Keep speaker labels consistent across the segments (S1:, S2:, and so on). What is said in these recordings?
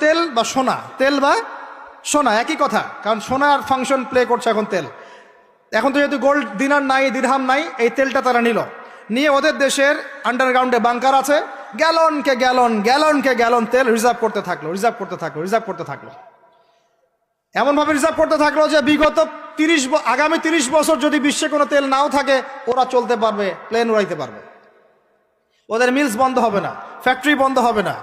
S1: তেল বা সোনা, তেল বা সোনা একই কথা, কারণ সোনার ফাংশন প্লে করছে এখন তেল। এখন তো যেহেতু গোল্ড দিনার নাই, দিরহাম নাই, এই তেলটা তারা নিয়ে ওদের দেশের আন্ডারগ্রাউন্ডে বাংকার আছে, গ্যালনকে গ্যালন তেল রিজার্ভ করতে থাকলো। এমনভাবে রিজার্ভ করতে থাকলো যে বিগত আগামী 30 বছর যদি বিশ্বে কোনো তেল নাও থাকে, ওরা চলতে পারবে, প্লেন উড়াইতে পারবে। ওদের মিলস বন্ধ হবে না, ফ্যাক্টরি বন্ধ হবে না,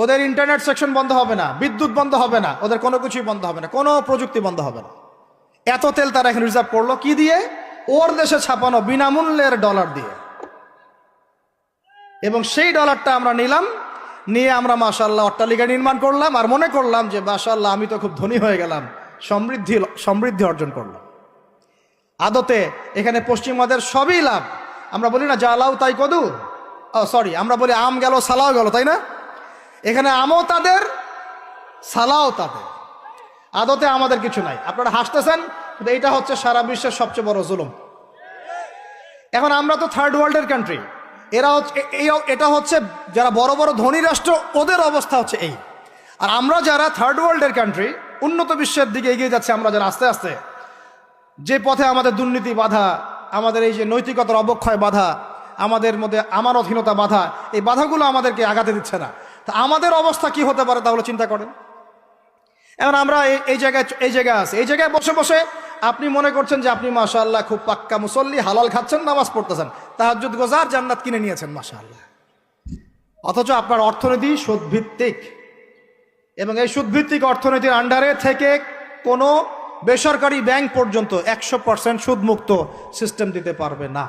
S1: ওদের ইন্টারনেট সেকশন বন্ধ হবে না, বিদ্যুৎ বন্ধ হবে না, ওদের কোনো কিছুই বন্ধ হবে না, কোনো প্রযুক্তি বন্ধ হবে না। এত তেল তারা এখন রিজার্ভ করলো কি দিয়ে? ওর দেশে ছাপানো বিনামূল্যের ডলার দিয়ে। এবং সেই ডলারটা আমরা নিয়ে আমরা মাশাআল্লাহ অট্টালিকা নির্মাণ করলাম, আর মনে করলাম যে মাশাআল্লাহ আমি তো খুব ধনী হয়ে গেলাম, সমৃদ্ধি অর্জন করলাম। আদতে এখানে পশ্চিমাদের সবই লাভ। আমরা বলি না যা লাউ তাই কদু, আমরা বলি আম গেল সালাও গেল, তাই না? এখানে আমও তাদের, সালাও তাদের। আদতে আমাদের কিছু নাই। আপনারা হাসতেছেন, কিন্তু এইটা হচ্ছে সারা বিশ্বের সবচেয়ে বড় জুলুম। এখন আমরা তো থার্ড ওয়ার্ল্ডের কান্ট্রি, এটা হচ্ছে যারা বড় বড় ধনী রাষ্ট্র, ওদের অবস্থা হচ্ছে এই। আর আমরা যারা থার্ড ওয়ার্ল্ডের কান্ট্রি, উন্নত বিশ্বের দিকে এগিয়ে যাচ্ছে, আমরা যারা আস্তে আস্তে, যে পথে আমাদের দুর্নীতি বাধা, আমাদের এই যে নৈতিকতার অবক্ষয় বাধা, আমাদের মধ্যে আমানতহীনতা বাধা, এই বাধাগুলো আমাদেরকে আগাতে দিচ্ছে না। তা আমাদের অবস্থা কি হতে পারে তাহলে চিন্তা করেন। এখন আমরা এই জায়গায় আছি, এই জায়গায় বসে বসে আপনি মনে করছেন যে আপনি মাশাআল্লাহ খুব পাক্কা মুসল্লি, হালাল খাচ্ছেন, নামাজ পড়তেছেন, তাহাজ্জুদ গোজার, জান্নাত কিনে নিয়েছেন মাশাআল্লাহ। অথচ আপনার অর্থনীতি সুদভিত্তিক, এবং এই সুদভিত্তিক অর্থনীতির আন্ডারে থেকে কোনো বেসরকারি ব্যাংক পর্যন্ত 100% সুদমুক্ত সিস্টেম দিতে পারবে না।